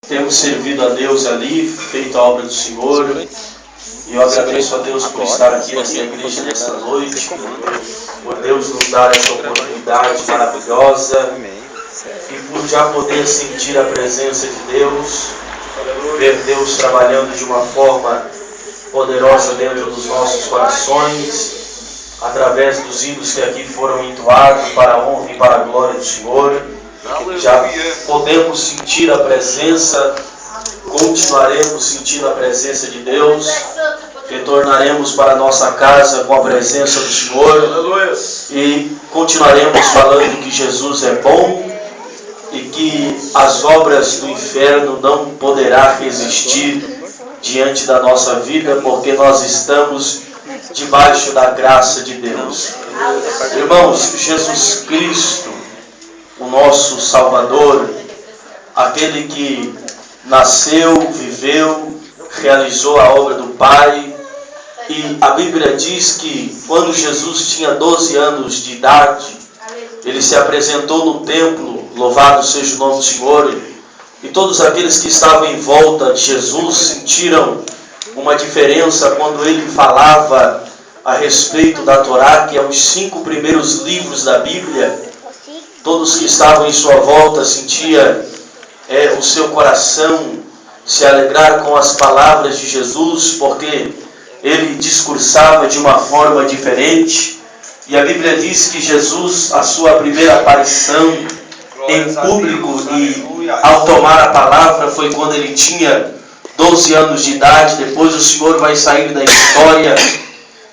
temos servido a Deus ali, feito a obra do Senhor. E eu agradeço a Deus por estar aqui nessa igreja nesta noite, por Deus nos dar essa oportunidade maravilhosa e por já poder sentir a presença de Deus, ver Deus trabalhando de uma forma poderosa dentro dos nossos corações, através dos hinos que aqui foram entoados para a honra e para a glória do Senhor. Já podemos sentir a presença, continuaremos sentindo a presença de Deus, retornaremos para a nossa casa com a presença do Senhor e continuaremos falando que Jesus é bom e que as obras do inferno não poderá resistir diante da nossa vida, porque nós estamos debaixo da graça de Deus. Irmãos, Jesus Cristo, o nosso Salvador, aquele que nasceu, viveu, realizou a obra do Pai, e a Bíblia diz que quando Jesus tinha 12 anos de idade, ele se apresentou no templo, louvado seja o nome do Senhor, e todos aqueles que estavam em volta de Jesus sentiram uma diferença quando ele falava a respeito da Torá, que é os 5 primeiros livros da Bíblia. Todos que estavam em sua volta sentiam o seu coração se alegrar com as palavras de Jesus, porque ele discursava de uma forma diferente. E a Bíblia diz que Jesus, a sua primeira aparição em público e ao tomar a palavra foi quando ele tinha 12 anos de idade. Depois o Senhor vai sair da história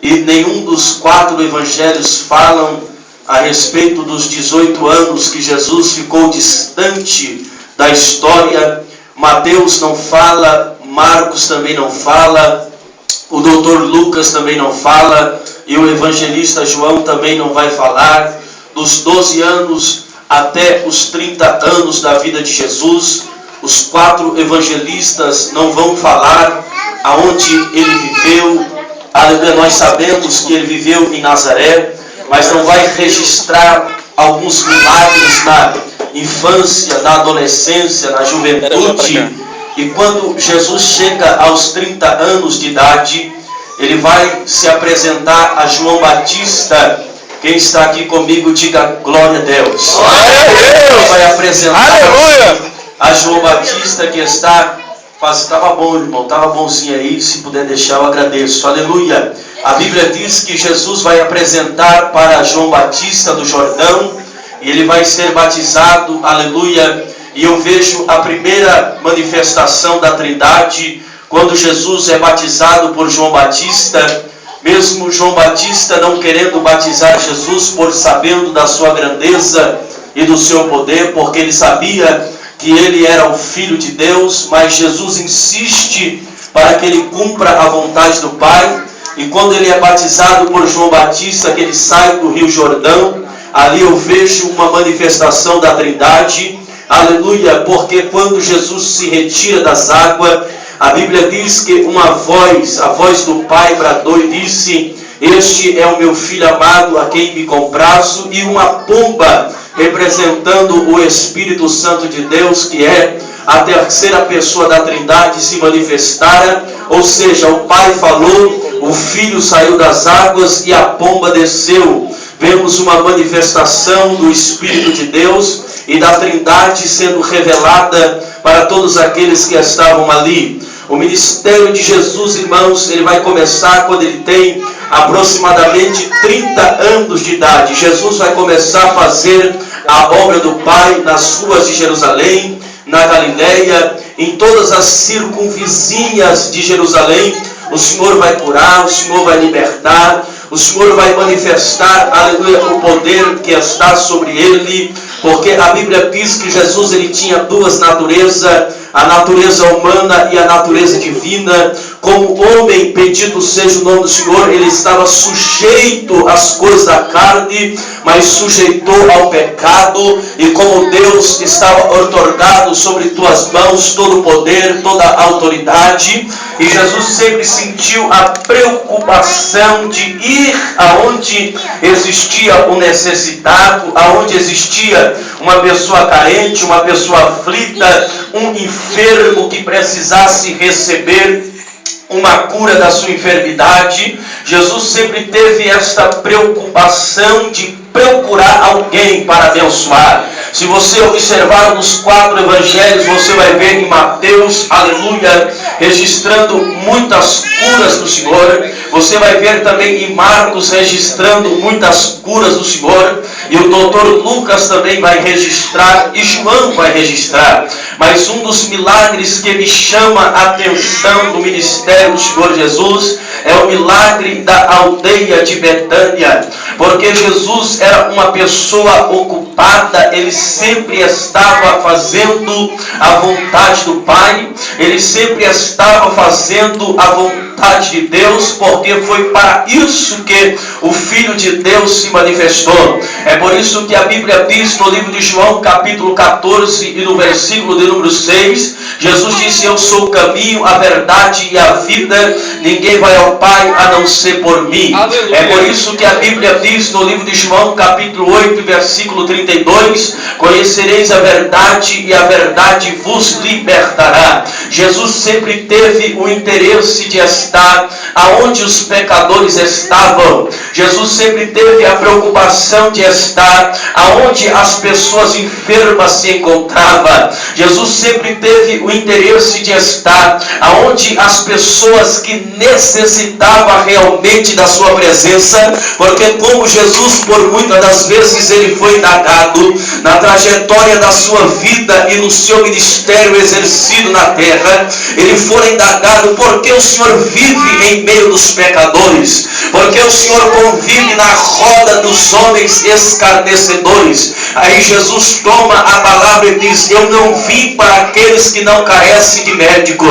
e nenhum dos 4 evangelhos falam a respeito dos 18 anos que Jesus ficou distante da história. Mateus não fala, Marcos também não fala, o doutor Lucas também não fala, e o evangelista João também não vai falar dos 12 anos até os 30 anos da vida de Jesus. Os 4 evangelistas não vão falar aonde ele viveu. Aleluia, nós sabemos que ele viveu em Nazaré, mas não vai registrar alguns milagres na infância, na adolescência, na juventude. E quando Jesus chega aos 30 anos de idade, ele vai se apresentar a João Batista. Quem está aqui comigo, diga glória a Deus. Ele vai apresentar a João Batista, que está... Estava bom, irmão, estava bonzinho aí. Se puder deixar, eu agradeço. Aleluia. A Bíblia diz que Jesus vai apresentar para João Batista do Jordão, e ele vai ser batizado, aleluia. E eu vejo a primeira manifestação da Trindade, quando Jesus é batizado por João Batista, mesmo João Batista não querendo batizar Jesus, por sabendo da sua grandeza e do seu poder, porque ele sabia que ele era o Filho de Deus, mas Jesus insiste para que ele cumpra a vontade do Pai. E quando ele é batizado por João Batista, que ele sai do Rio Jordão, ali eu vejo uma manifestação da Trindade, aleluia, porque quando Jesus se retira das águas, a Bíblia diz que uma voz, a voz do Pai bradou e disse: este é o meu Filho amado, a quem me comprazo, e uma pomba representando o Espírito Santo de Deus, que é a terceira pessoa da Trindade, se manifestara. Ou seja, o Pai falou, o Filho saiu das águas e a pomba desceu. Vemos uma manifestação do Espírito de Deus e da Trindade sendo revelada para todos aqueles que estavam ali. O ministério de Jesus, irmãos, ele vai começar quando ele tem aproximadamente 30 anos de idade. Jesus vai começar a fazer a obra do Pai nas ruas de Jerusalém, na Galileia, em todas as circunvizinhas de Jerusalém. O Senhor vai curar, o Senhor vai libertar, o Senhor vai manifestar, aleluia, o poder que está sobre ele, porque a Bíblia diz que Jesus ele tinha 2 naturezas, a natureza humana e a natureza divina. Como homem, bendito seja o nome do Senhor, ele estava sujeito às coisas da carne, mas sujeitou ao pecado, e como Deus estava otorgado sobre tuas mãos todo o poder, toda a autoridade, e Jesus sempre sentiu a preocupação de ir aonde existia um necessitado, aonde existia uma pessoa carente, uma pessoa aflita, um enfermo, enfermo que precisasse receber uma cura da sua enfermidade, Jesus sempre teve esta preocupação de procurar alguém para abençoar. Se você observar nos 4 evangelhos, você vai ver em Mateus, aleluia, registrando muitas curas do Senhor. Você vai ver também em Marcos registrando muitas curas do Senhor. E o doutor Lucas também vai registrar, e João vai registrar. Mas um dos milagres que me chama a atenção do ministério do Senhor Jesus é o milagre da aldeia de Betânia. Porque Jesus era uma pessoa ocupada, ele sempre estava fazendo a vontade do Pai, ele sempre estava fazendo a vontade de Deus, porque foi para isso que o Filho de Deus se manifestou. É por isso que a Bíblia diz no livro de João, capítulo 14, e no versículo de número 6, Jesus disse: eu sou o caminho, a verdade e a vida, ninguém vai ao Pai a não ser por mim. Aleluia. É por isso que a Bíblia diz no livro de João, capítulo 8, versículo 32, conhecereis a verdade e a verdade vos libertará. Jesus sempre teve o interesse de estar aonde os pecadores estavam. Jesus sempre teve a preocupação de estar aonde as pessoas enfermas se encontravam. Jesus sempre teve o interesse de estar aonde as pessoas que necessitavam realmente da sua presença, porque como Jesus por muitas das vezes ele foi indagado na trajetória da sua vida e no seu ministério exercido na terra, ele foi indagado: por que o Senhor vive em meio dos pecadores? Porque o Senhor convive na roda dos homens escarnecedores? Aí Jesus toma a palavra e diz: eu não vim para aqueles que não carecem de médico,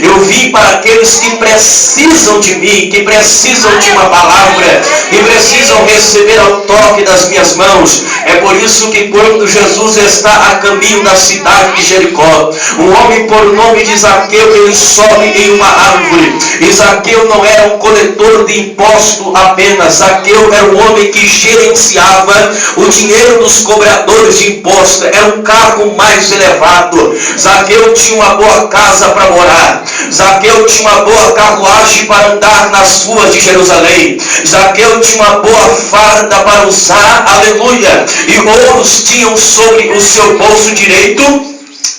eu vim para aqueles que precisam de mim, que precisam de uma palavra, que precisam receber ao toque das minhas mãos. É por isso que quando Jesus está a caminho da cidade de Jericó, um homem por nome de Zaqueu, ele sobe em uma árvore. E Zaqueu não era um coletor de imposto apenas, Zaqueu era um homem que gerenciava o dinheiro dos cobradores de imposto, era um cargo mais elevado. Zaqueu tinha uma boa casa para morar, Zaqueu tinha uma boa carruagem para andar nas ruas de Jerusalém, Zaqueu tinha uma boa farda para usar, aleluia, e ouros tinham sobre o seu bolso direito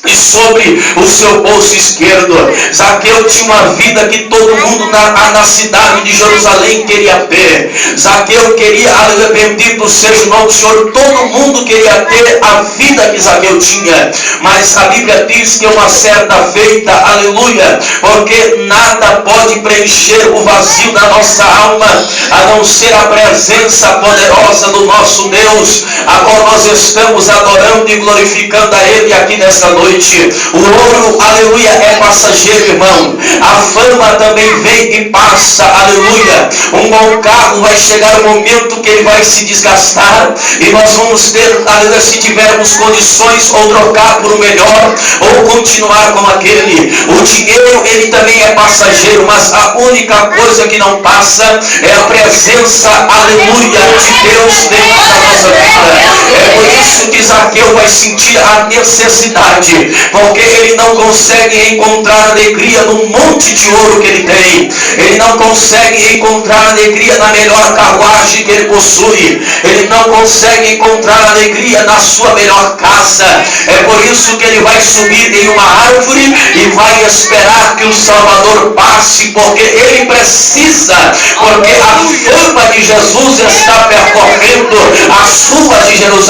e sobre o seu bolso esquerdo. Zaqueu tinha uma vida que todo mundo na cidade de Jerusalém queria ter. Zaqueu queria, bendito seja o nome do Senhor, todo mundo queria ter a vida que Zaqueu tinha. Mas a Bíblia diz que uma certa feita, aleluia, porque nada pode preencher o vazio da nossa alma a não ser a presença poderosa do nosso Deus, a qual nós estamos adorando e glorificando a Ele aqui nesta noite. O ouro, aleluia, é passageiro, irmão. A fama também vem e passa, aleluia. Um bom carro vai chegar o momento que ele vai se desgastar, e nós vamos ter, aleluia, se tivermos condições, ou trocar por um melhor, ou continuar com aquele. O dinheiro, ele também é passageiro, mas a única coisa que não passa é a presença, aleluia, de Deus dentro da nossa vida. É por isso que Zaqueu vai sentir a necessidade, porque ele não consegue encontrar alegria no monte de ouro que ele tem, ele não consegue encontrar alegria na melhor carruagem que ele possui, ele não consegue encontrar alegria na sua melhor casa. É por isso que ele vai subir em uma árvore e vai esperar que o Salvador passe, porque ele precisa, porque a fama de Jesus está percorrendo as ruas de Jerusalém.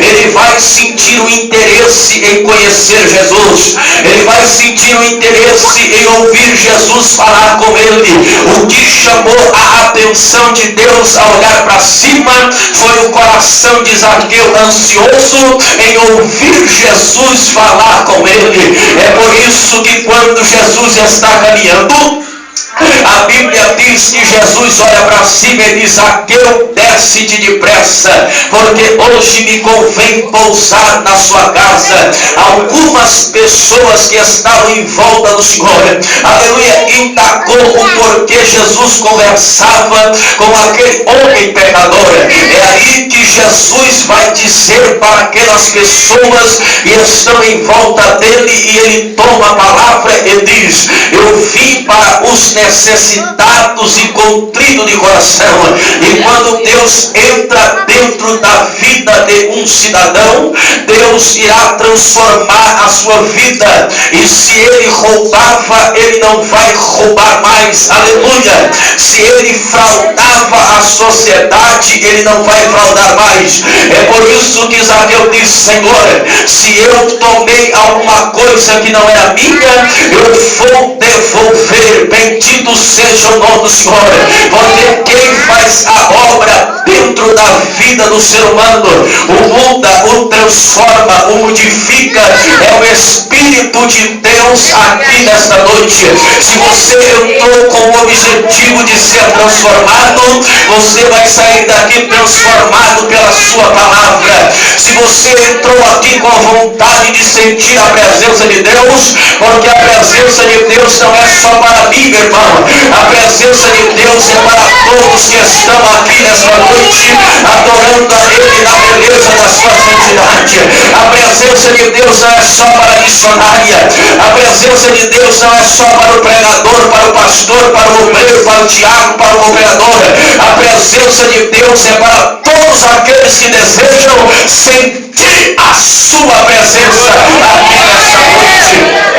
Ele vai sentir o interesse em conhecer Jesus, ele vai sentir o interesse em ouvir Jesus falar com ele. O que chamou a atenção de Deus a olhar para cima foi o coração de Zaqueu ansioso em ouvir Jesus falar com ele. É por isso que quando Jesus está caminhando, A Bíblia diz que Jesus olha para cima e diz: Zaqueu, desce-te depressa, porque hoje me convém pousar na sua casa. Algumas pessoas que estavam em volta do Senhor, aleluia, indagou o porquê Jesus conversava com aquele homem pecador. É aí que Jesus vai dizer para aquelas pessoas que estão em volta dele, e ele toma a palavra e diz: eu vim para os necessitados e contritos de coração. E quando Deus entra dentro da vida de um cidadão, Deus irá transformar a sua vida. E se ele roubava, ele não vai roubar mais. Aleluia. Se ele fraudava a sociedade, ele não vai fraudar mais. É por isso que Zaqueu diz: Senhor, se eu tomei alguma coisa que não era minha, eu vou devolver. Bendito seja o nome do Senhor. Porque quem faz a obra dentro da vida do ser humano, o muda, o transforma, o modifica, é o Espírito de Deus aqui nesta noite. Se você entrou com o objetivo de ser transformado, você vai sair daqui transformado pela sua palavra. Se você entrou aqui com a vontade de sentir a presença de Deus, porque a presença de Deus não é só para mim, meu irmão. A presença de Deus é para todos que estão aqui nesta noite, adorando a Ele na beleza da sua santidade. A presença de Deus não é só para a missionária. A presença de Deus não é só para o pregador, para o pastor, para o obreiro, para o diácono, para o governador. A presença de Deus é para todos aqueles que desejam sentir a sua presença aqui nesta noite.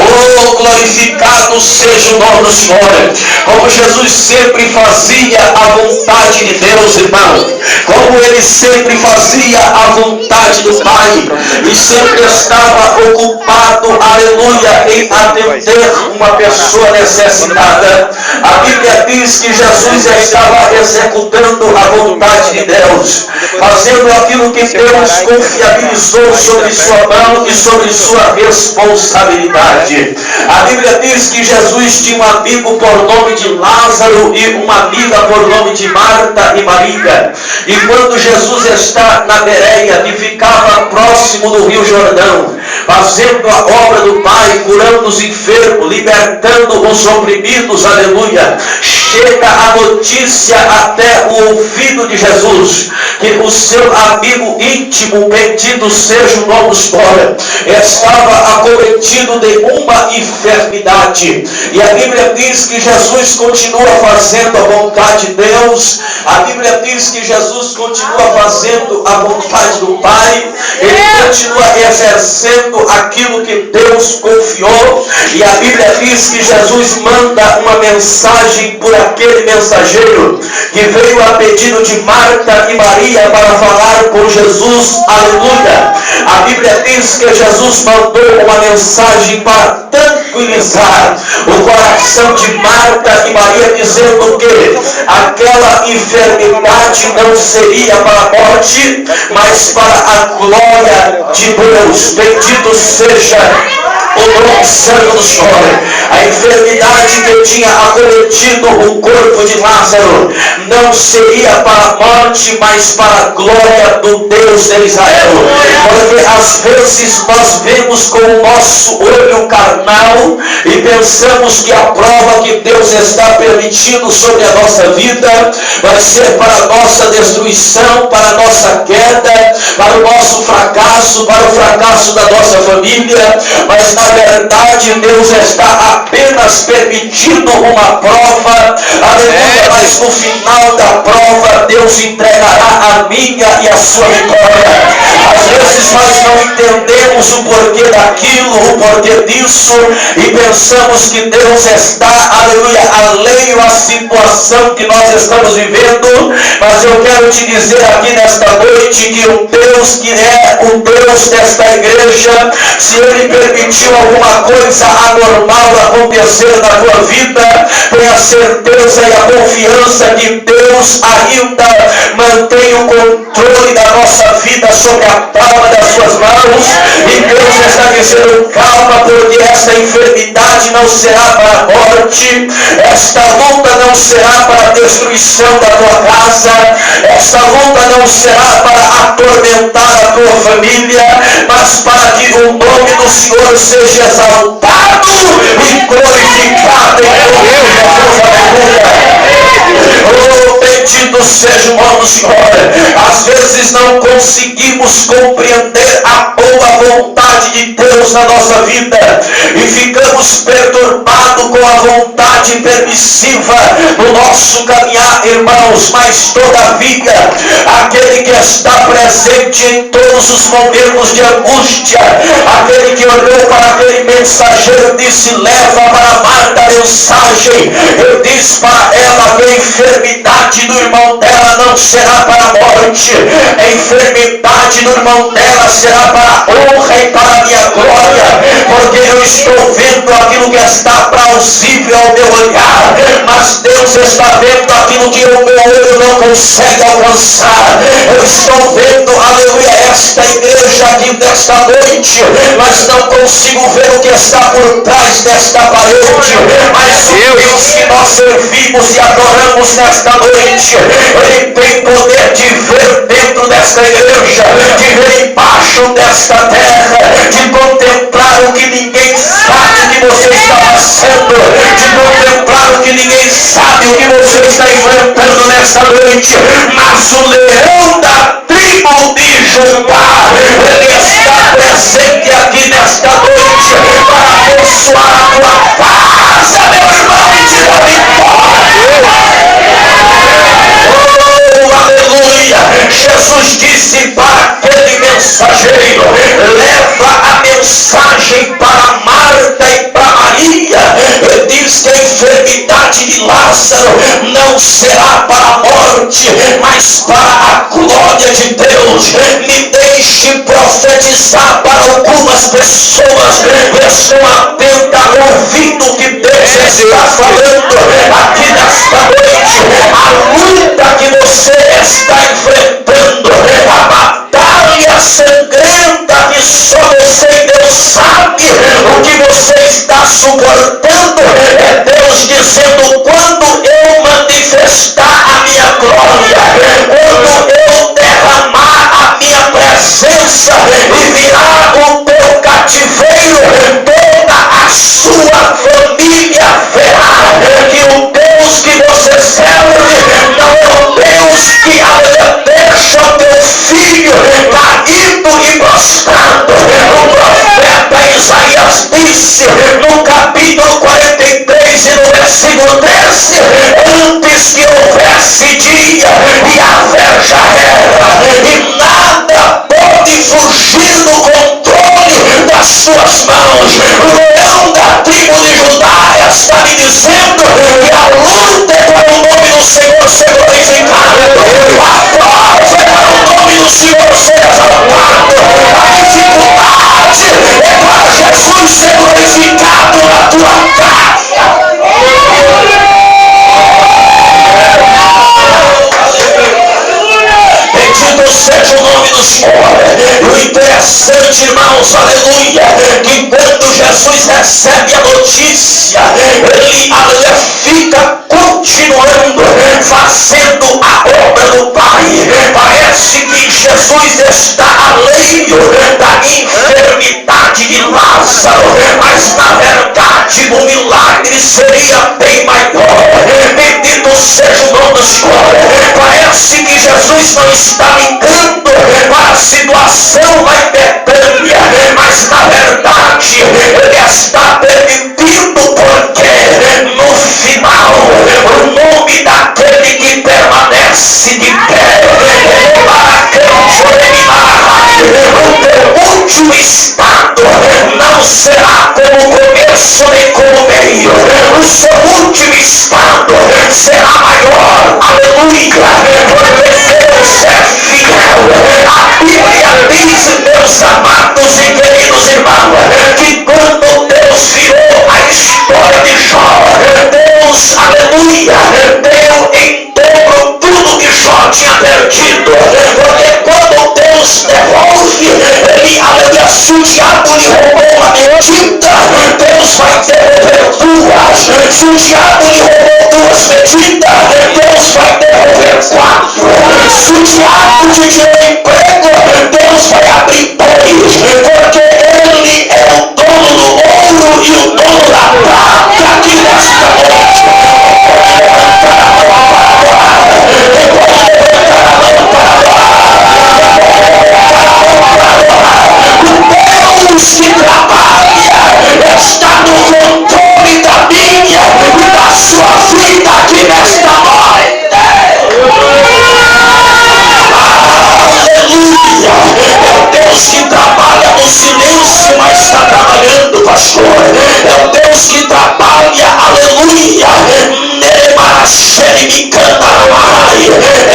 Oh, glorificado seja o nome do Senhor. Como Jesus sempre fazia a vontade de Deus, irmão. Como ele sempre fazia a vontade do Pai. E sempre estava ocupado, aleluia, em atender uma pessoa necessitada. A Bíblia diz que Jesus estava executando a vontade de Deus, fazendo aquilo que Deus confiabilizou sobre sua mão e sobre sua responsabilidade. A Bíblia diz que Jesus tinha um amigo por nome de Lázaro e uma amiga por nome de Marta e Maria. E quando Jesus está na Bereia, que ficava próximo do Rio Jordão, fazendo a obra do Pai, curando os enfermos, libertando os oprimidos, aleluia, chega a notícia até o ouvido de Jesus, que o seu amigo íntimo, bendito seja o nome do Senhor, estava acometido de uma enfermidade. E a Bíblia diz que Jesus continua fazendo a vontade de Deus. A Bíblia diz que Jesus continua fazendo a vontade do Pai. Ele continua exercendo aquilo que Deus confiou. E a Bíblia diz que Jesus manda uma mensagem por aquele mensageiro que veio a pedido de Marta e Maria para falar com Jesus. Aleluia. A Bíblia diz que Jesus mandou uma mensagem para tranquilizar o coração de Marta e Maria, dizendo que aquela enfermidade não seria para a morte, mas para a glória de Deus. Bendito seja o nome santo do Senhor. A enfermidade que tinha acometido o corpo de Lázaro não seria para a morte, mas para a glória do Deus de Israel. Porque às vezes nós vemos com o nosso olho carnal e pensamos que a prova que Deus está permitindo sobre a nossa vida vai ser para a nossa destruição, para a nossa queda, para o nosso fracasso, para o fracasso da nossa família. Mas na verdade Deus está apenas permitindo uma prova, aleluia, mas no final da prova Deus entregará a minha e a sua vitória. Às vezes nós não entendemos o porquê daquilo, o porquê disso, e pensamos que Deus está, aleluia, alheio à situação que nós estamos vivendo. Mas eu quero te dizer aqui nesta noite que o Deus que é o Deus desta igreja, se Ele permitir permitiu alguma coisa anormal acontecer na tua vida, tenha certeza e a confiança que Deus ainda mantém o controle da nossa vida sobre a palma das suas mãos. E Deus está dizendo: calma, porque esta enfermidade não será para a morte, esta luta não será para a destruição da tua casa, esta luta não será para atormentar a tua família, mas para que o nome do Senhor seja exaltado e glorificado em teu nome, Jesus. Aleluia. Oh, bendito seja o nome do Senhor. Às vezes não conseguimos compreender a boa vontade de Deus na nossa vida e ficamos perturbados com a vontade permissiva no nosso caminhar, irmãos. Mas todavia, aquele que está presente em todos os momentos de angústia, aquele que olhou para aquele mensageiro e disse: leva para Marta a mensagem, eu disse para ela que a enfermidade do irmão dela não será para a morte, a enfermidade do irmão dela será para a honra e para a minha glória, porque eu estou vendo aquilo que está plausível ao meu olhar, mas Deus está vendo aquilo que o meu olho não consegue alcançar. Eu estou vendo, aleluia, esta igreja aqui nesta noite, mas não consigo ver o que está por trás desta parede. Mas o Deus que nós servimos e adoramos nesta noite, Ele tem poder de ver dentro desta igreja, de ver embaixo desta terra, de contemplar o que ninguém sabe o que você está passando, de contemplar o que ninguém sabe o que você está enfrentando nesta noite. Mas o leão da tribo de Judá, ele está presente aqui nesta noite para abençoar a tua casa, meu irmão, e te dar vitória. Oh, aleluia. Jesus disse para aquele mensageiro: leva a mensagem para Marta e para Maria. Ele diz que a enfermidade de Lázaro não será para a morte, mas para a glória de Deus. Me deixe profetizar para algumas pessoas que estão atentas, ouvindo o que Deus está falando aqui nesta noite. A luta que você está enfrentando, a batalha sangrenta que só você e Deus sabe o que você está suportando, é Deus dizendo: quando eu manifestar a minha glória, quando eu derramar a minha presença e virar o teu cativeiro, toda a sua família verá que o Deus que você serve não é o Deus que deixa o teu filho caído e prostrado. O profeta Isaías disse no capítulo 43 e no versículo 13: antes que houvesse dia e haver já era, e nada pode fugir do controle das suas mãos. O leão da tribo de Judá está me dizendo que a luta é para o nome do Senhor ser glorificado, a prova é para o nome do Senhor ser exaltado, a dificuldade é para Jesus ser glorificado na tua casa. Bendito seja o nome do Senhor. O interessante, irmãos, aleluia, que quando Jesus recebe a notícia, ele fica continuando fazendo a obra do Pai. Parece que Jesus está além da enfermidade de Lázaro, mas na verdade o milagre seria bem maior. Bendito seja o nome do Senhor. Parece que Jesus não está ligando para a situação lá em Betânia, mas na verdade ele está permitindo, porque no final o nome daquele que permanece de pé é para o teu último estado não será como o começo nem como o meio. O seu último estado será maior, aleluia, porque Deus é fiel. A Bíblia diz, meus amados e queridos irmãos, que Se o diabo lhe roubou 2 medidas, Deus vai devolver 4. Se o diabo te tirou emprego, Deus vai abrir 2. Porque Ele é o dono do ouro e o dono da prata aqui nesta noite. Deus que trabalha está no controle da minha e da sua vida aqui nesta noite. Aleluia! É o Deus que trabalha no silêncio, mas está trabalhando, pastor. É o Deus que trabalha, aleluia. É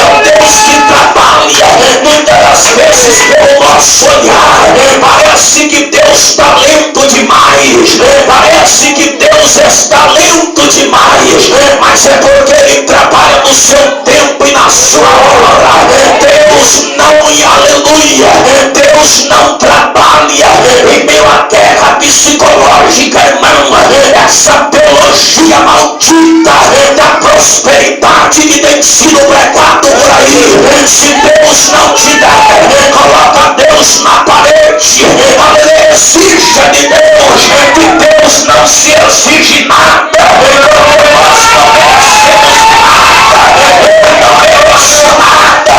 o Deus que trabalha muitas das vezes pelo nosso olhar. Parece que Deus está lento demais. Parece que Deus está lento demais. Mas é porque Ele trabalha no seu tempo e na sua hora. Deus não, aleluia, Deus não trabalha em meio à guerra psicológica, irmão. Essa teologia maldita da prosperidade que tem sido pregado por aí. Se Deus não te der, coloca Deus na parede. Aleluia, exija de Deus, que Deus não se exige nada. Nós não merecemos nada. Eu não mereço nada.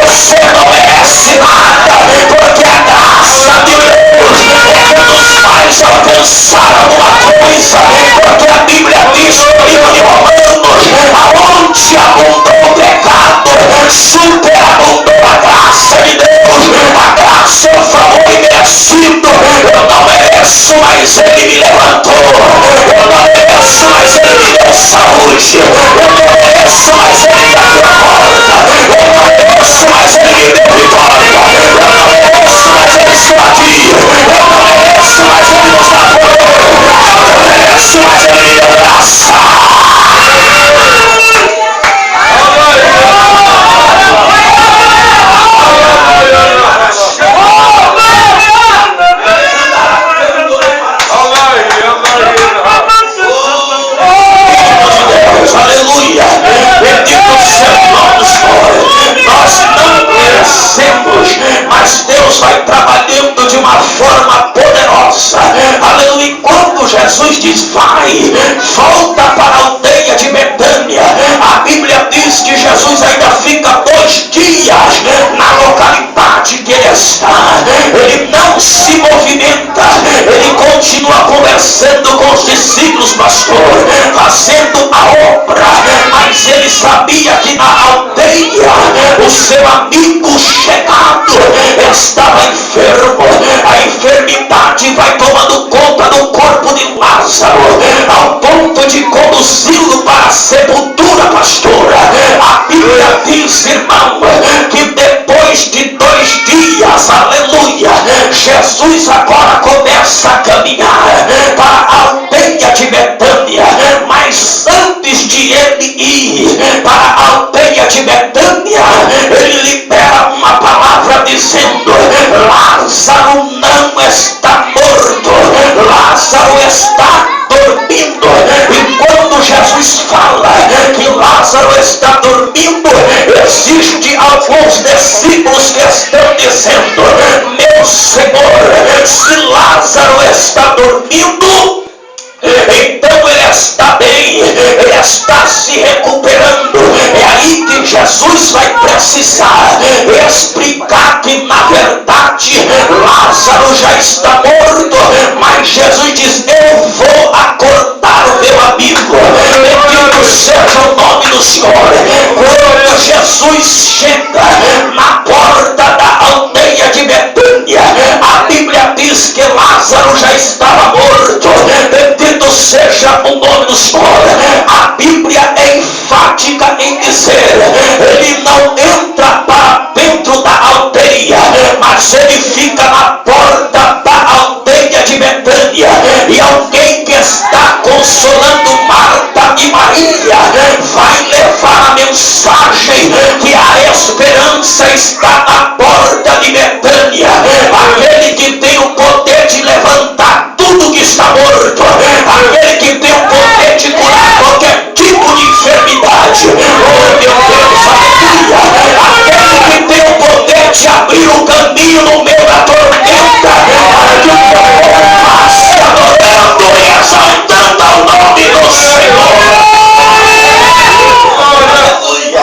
Você não merece nada. Porque a graça de Deus é que nos faz alcançar alguma coisa. Porque a Bíblia diz no livro de Romanos, aonde abundou o pecado, superabundou a graça de Deus. A graça é o favor imerecido. Eu não mereço, mas Ele me levantou. Eu não mereço, mas Ele me deu saúde. Eu não mereço, mas Ele me abriu a porta. Eu não mereço, mas Ele me deu vitória. Eu não mereço, mas Ele está aqui. Eu não mereço, mas Ele nos apoiou. Eu não mereço, mas Ele me deu graça. Aleluia, bendito seja o nome do Senhor. Nós não merecemos, mas Deus vai trabalhando de uma forma poderosa. Aleluia. Quando Jesus diz vai, volta para a aldeia de Betânia, a Bíblia diz que Jesus ainda fica 2 dias na localidade que ele está. Ele não se movimenta, ele continua conversando com os discípulos, pastor, fazendo a obra. Mas ele sabia que na aldeia o seu amigo chegado estava enfermo. A enfermidade vai tomando conta do corpo de Lázaro, ao ponto de conduzi-lo para a sepultura, pastora. A Bíblia diz, irmão, que depois de 2 dias, aleluia, Jesus agora começa a caminhar para a aldeia de Betânia. Mas antes de ele ir para a aldeia de Betânia, ele libera uma palavra dizendo: Lázaro não está morto, Lázaro está dormindo. E quando Jesus fala que Lázaro está dormindo, existe alguns discípulos que estão dizendo: meu Senhor, se Lázaro está dormindo, então ele está bem, ele está se recuperando. É aí que Jesus vai precisar explicar que na verdade Lázaro já está morto, mas Jesus diz: eu vou acordar o meu amigo. Bendito seja o nome do Senhor. Quando Jesus chega na porta da aldeia de Betânia, a Bíblia diz que Lázaro já estava morto. Bendito seja o nome do Senhor. A Bíblia é enfática em dizer: ele não entra para dentro da aldeia, mas ele fica na porta da aldeia de Betânia. E alguém que está consolando Marta e Maria vai levar a mensagem que a esperança está na porta de Betânia. Aquele que tem o poder de levantar tudo que está morto, aquele que tem o poder de curar abrir o caminho no meio da tormenta, para que o teu povo passe adorando e exaltando ao nome do Senhor. Aleluia,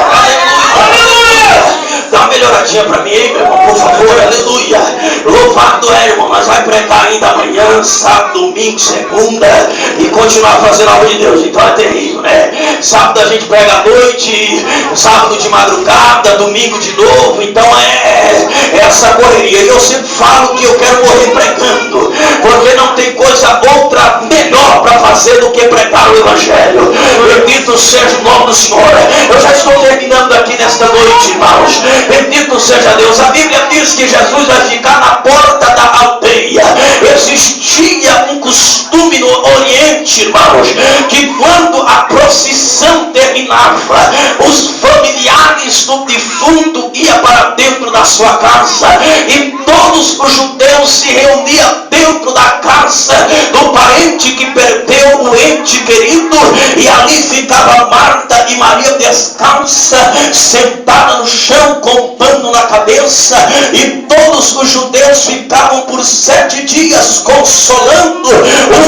aleluia. Dá uma melhoradinha para mim aí, meu irmão, por favor, aleluia. Louvado é, irmão, nós vamos pregar ainda amanhã, sábado, domingo, segunda, e continuar fazendo a obra de Deus. Então é terrível, né? Sábado a gente prega à noite, sábado de madrugada, domingo de novo. Então é essa correria. E eu sempre falo que eu quero morrer pregando, porque não tem coisa outra melhor para fazer do que pregar o Evangelho. Bendito seja o nome do Senhor. Eu já estou terminando aqui nesta noite, irmãos. Bendito seja Deus. A Bíblia diz que Jesus vai ficar na porta da aldeia. Existia um costume no Oriente, irmãos, que quando a procissão terminava, os familiares do defunto iam para dentro da sua casa, e todos os judeus se reuniam dentro da casa do parente que perdeu o ente querido, e ali ficava Marta e Maria descalça, sentada no chão com um pano na cabeça, e todos os judeus ficavam por 7 dias consolando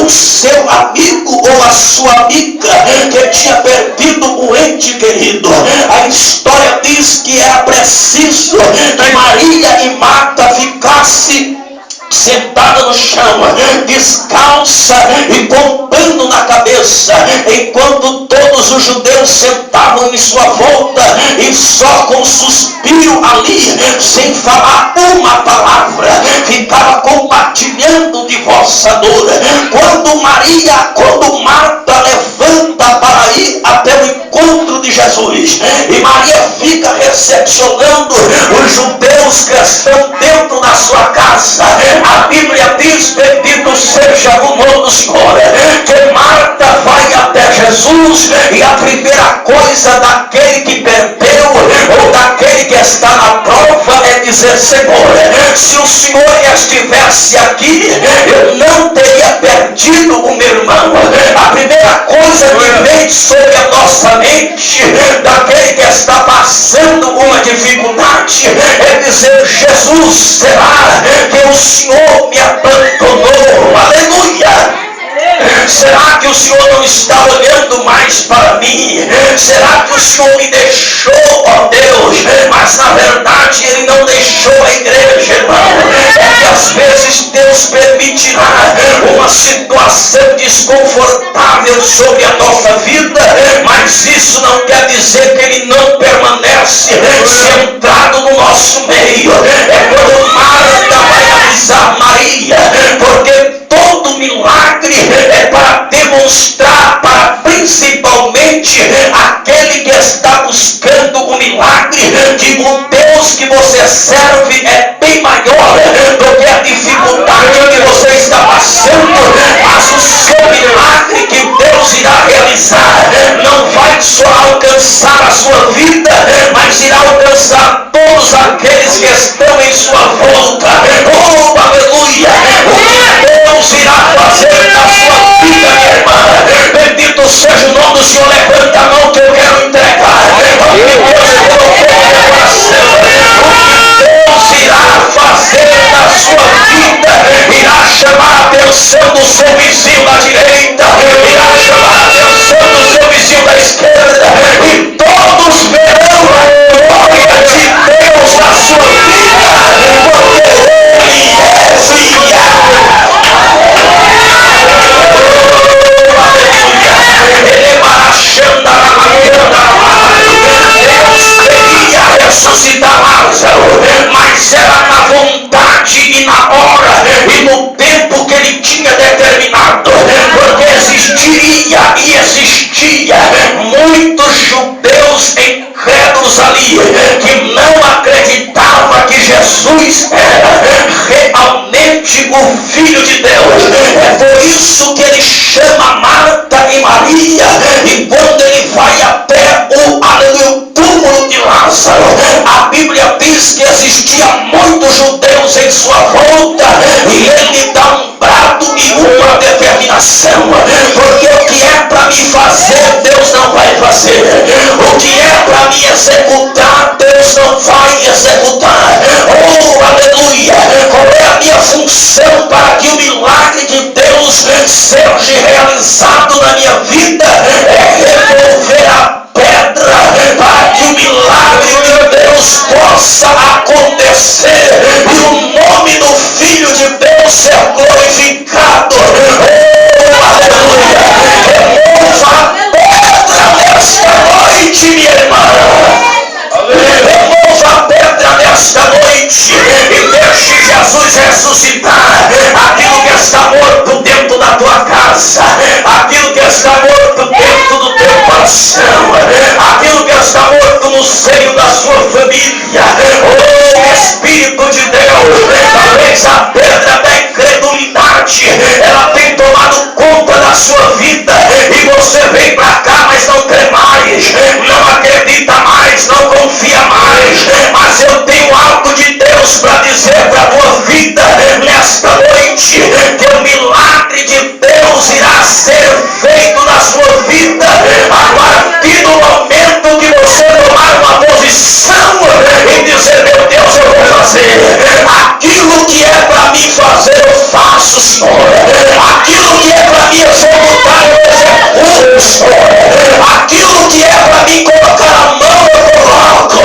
o seu amigo ou a sua amiga que tinha perdido o ente querido. A história diz que era preciso que Maria e Marta ficassem sentada no chão, descalça e com um pano na cabeça, enquanto todos os judeus sentavam em sua volta e só com suspiro ali, sem falar uma palavra, ficava compartilhando de vossa dor. Quando Marta levanta para ir até o encontro de Jesus, e Maria fica recepcionando os judeus que estão dentro da sua casa, a Bíblia diz, bendito seja o nome do Senhor, que Marta vai até Jesus, e a primeira coisa daquele que perdeu ou daquele que está na prova é dizer: Senhor, se o Senhor estivesse aqui, eu não teria perdido o meu irmão. A primeira coisa que vem sobre a nossa mente daquele que está passando uma dificuldade é dizer: Jesus, será que o Senhor me abandonou? Aleluia! Será que o Senhor não está olhando mais para mim? Será que o Senhor me deixou, ó Deus? Mas na verdade Ele não deixou a igreja, irmão. É que às vezes Deus permitirá uma situação desconfortável sobre a nossa vida, mas isso não quer dizer que Ele não permanece centrado no nosso meio. É quando Marta vai avisar Maria, porque todo milagre é para demonstrar para principalmente aquele que está buscando o milagre, que o Deus que você serve é bem maior do que a dificuldade que você está passando, mas o seu milagre que Deus irá realizar não vai só alcançar a sua vida, mas irá alcançar todos aqueles que estão em sua volta. Oh, aleluia! O que Deus irá fazer na sua vida, minha irmã? Bendito seja o nome do Senhor. Levanta a mão que eu quero entregar o que Deus colocou no meu coração. O que Deus irá fazer na sua vida irá chamar a atenção do seu vizinho da direita, irá chamar a atenção do seu vizinho da esquerda, e todos verão a glória de Deus na sua vida, porque Ele é fiel. Deus queria ressuscitar Lázaro, mas era na vontade e na hora e no tempo que Ele tinha determinado, porque existia e existia muitos judeus incrédulos ali que não acreditavam que Jesus era realmente o Filho de Deus. É por isso que Ele chama Marta e Maria, e quando Ele vai até o túmulo de Lázaro, a Bíblia diz que existia muitos judeus em sua volta, e Ele dá um brado e uma determinação, porque o que é para me fazer, Deus não vai fazer. O que é para me executar, Deus não vai executar. Oh, aleluia, qual é a minha função para que o milagre de Deus seja realizado na minha vida? É remover a pedra para que o milagre de Deus possa acontecer e o nome do Filho de Deus ser glorificado. Oh, aleluia! Remova a pedra nesta noite, minha irmã. Remova a pedra nesta noite e deixe Jesus ressuscitar aquilo que está morto dentro da tua casa, aquilo que está morto dentro do teu coração, aquilo que está morto no seio da sua família. Oh, Espírito de Deus, talvez a pedra da incredulidade ela tem tomado conta da sua vida e você vem para cá, mas não crê mais, não acredita mais, não confia mais. Mas eu tenho algo de Deus para dizer para a tua vida nesta noite, que o milagre de Deus irá ser feito na sua vida a partir do momento que você tomar uma posição e dizer: meu Deus, eu vou fazer aquilo que é para mim fazer, eu faço, Senhor. Aquilo que é para mim executar, eu executo, Senhor. Aquilo que é para mim colocar a mão, eu coloco.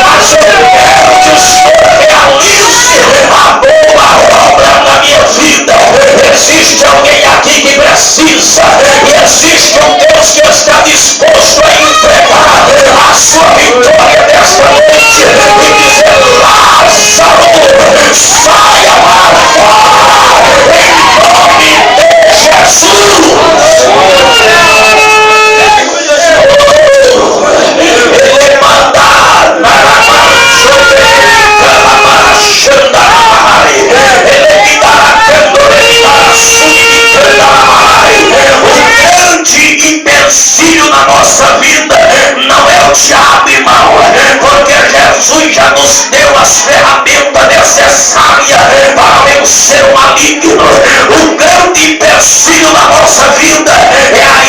Mas eu quero que o Senhor realize a boa obra na minha vida. Existe alguém aqui que precisa, e existe um Deus que está disposto a entregar a sua vitória desta noite e dizer: Lázaro, saia para fora em nome de Jesus. Ele mandar para o grande empecilho na nossa vida não é o diabo, irmão, porque Jesus já nos deu as ferramentas necessárias para vencer o maligno. O grande empecilho na nossa vida é a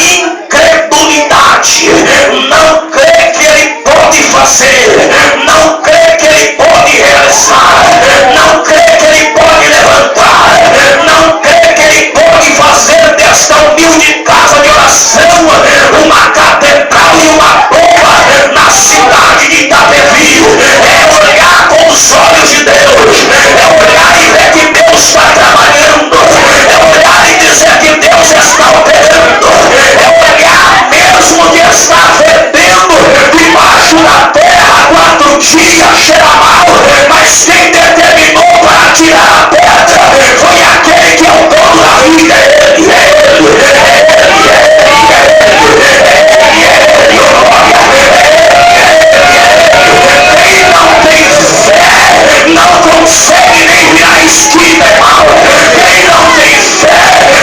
incredulidade. Não crê que ele pode fazer, não crê que ele pode realizar, não crê que ele pode levantar, não crê que ele pode fazer desta humilde casa de oração uma catedral e uma bomba na cidade de Itapevi. É olhar com os olhos de Deus, é olhar e ver que Deus está trabalhando, é olhar e dizer que Deus está operando, é olhar mesmo que está fedendo debaixo da terra 4 dias, cheira mal, mas quem determinou para tirar a pedra foi aquele que é o dono da vida. Quem não tem fé não consegue nem virar a esquina, irmão. Quem não tem fé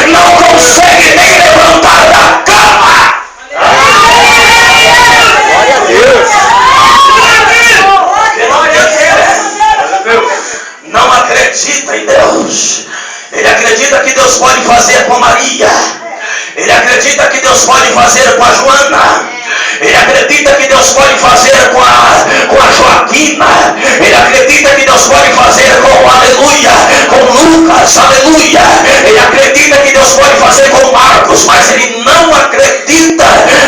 não consegue nem levantar da cama. Glória a Deus. Não acredita em Deus. Ele acredita que Deus pode fazer com Maria. Ele acredita que Deus pode fazer com a Joana. Ele acredita que Deus pode fazer com a Joaquina. Ele acredita que Deus pode fazer com, aleluia, com Lucas, aleluia. Ele acredita que Deus pode fazer com Marcos, mas ele não acredita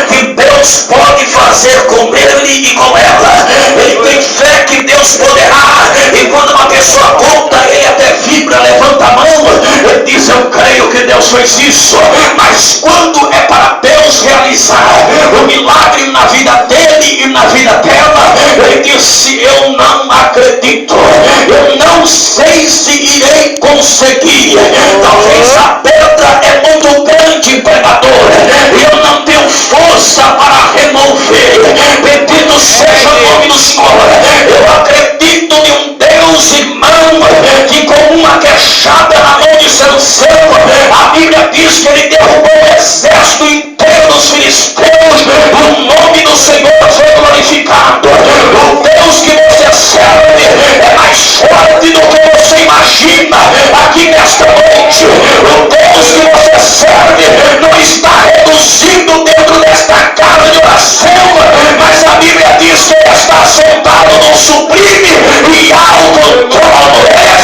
que Deus pode fazer com ele e com ela. Ele tem fé que Deus poderá, e quando uma pessoa conta, ele até vibra, levanta a mão, ele diz: eu creio que Deus fez isso. Mas quando é para Deus realizar o milagre na vida dele e na vida dela, ele disse: eu não acredito, eu não sei se irei conseguir. Talvez a pedra é muito grande, pregador, e eu não tenho força para remover. Bendito seja o nome do Senhor. Eu acredito em um Deus, irmão, que com uma queixada na mão de Sansão, a Bíblia diz que ele derrubou o exército inteiro dos filisteus. O nome do Senhor foi glorificado. O Deus que você serve é mais forte do que você imagina aqui nesta noite. O Deus que você serve não está reduzido dentro desta casa de oração, mas a Bíblia diz que ele está sentado no sublime e alto trono. Ele é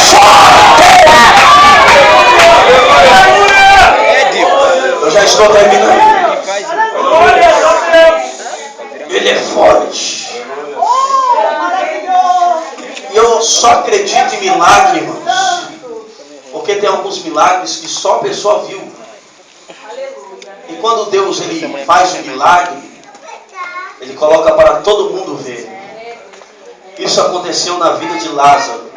Já estou terminando. Ele é forte. E eu só acredito em milagre, irmãos, porque tem alguns milagres que só a pessoa viu. E quando Deus ele faz um milagre, ele coloca para todo mundo ver. Isso aconteceu na vida de Lázaro.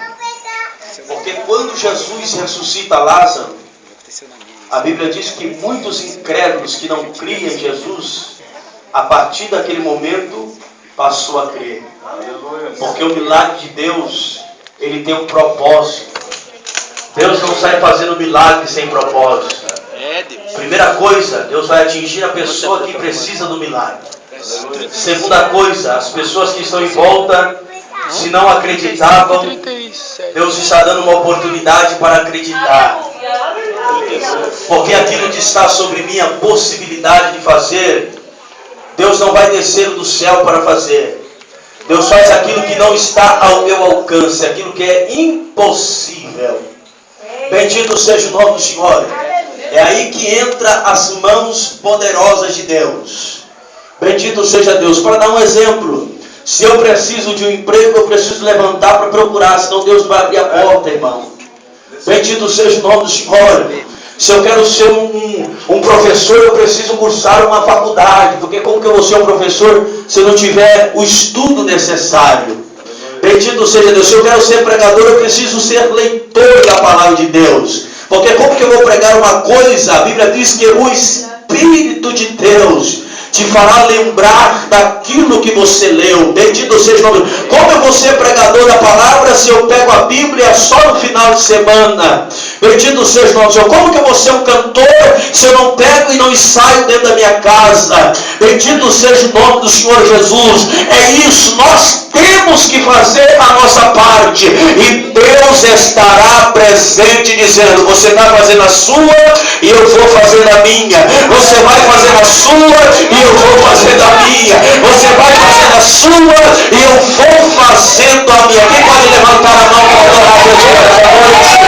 Porque quando Jesus ressuscita Lázaro, a Bíblia diz que muitos incrédulos que não criam em Jesus, a partir daquele momento, passou a crer. Porque o milagre de Deus, ele tem um propósito. Deus não sai fazendo milagre sem propósito. Primeira coisa, Deus vai atingir a pessoa que precisa do milagre. Segunda coisa, as pessoas que estão em volta, se não acreditavam, Deus está dando uma oportunidade para acreditar. Porque aquilo que está sobre mim, a possibilidade de fazer, Deus não vai descer do céu para fazer. Deus faz aquilo que não está ao meu alcance, aquilo que é impossível. Bendito seja o nome do Senhor. É aí que entra as mãos poderosas de Deus. Bendito seja Deus. Para dar um exemplo, se eu preciso de um emprego, eu preciso levantar para procurar, senão Deus vai abrir a porta, irmão. Bendito seja o nome do Senhor. Se eu quero ser um professor, eu preciso cursar uma faculdade. Porque como que eu vou ser um professor se eu não tiver o estudo necessário? Bendito seja Deus. Se eu quero ser pregador, eu preciso ser leitor da palavra de Deus. Porque como que eu vou pregar uma coisa? A Bíblia diz que o Espírito de Deus te fará lembrar daquilo que você leu. Bendito seja o nome. Como eu vou ser pregador da palavra se eu pego a Bíblia só no final de semana? Bendito seja o nome do Senhor. Como que eu vou ser um cantor se eu não pego e não ensaio dentro da minha casa? Bendito seja o nome do Senhor Jesus. É isso, nós temos que fazer a nossa parte. E Deus estará presente dizendo, você está fazendo a sua e eu vou fazer a minha. Você vai fazer a sua e eu vou fazendo a minha. Você vai fazendo a sua e eu vou fazendo a minha. Quem pode levantar a mão para adorar a Jesus nessa noite?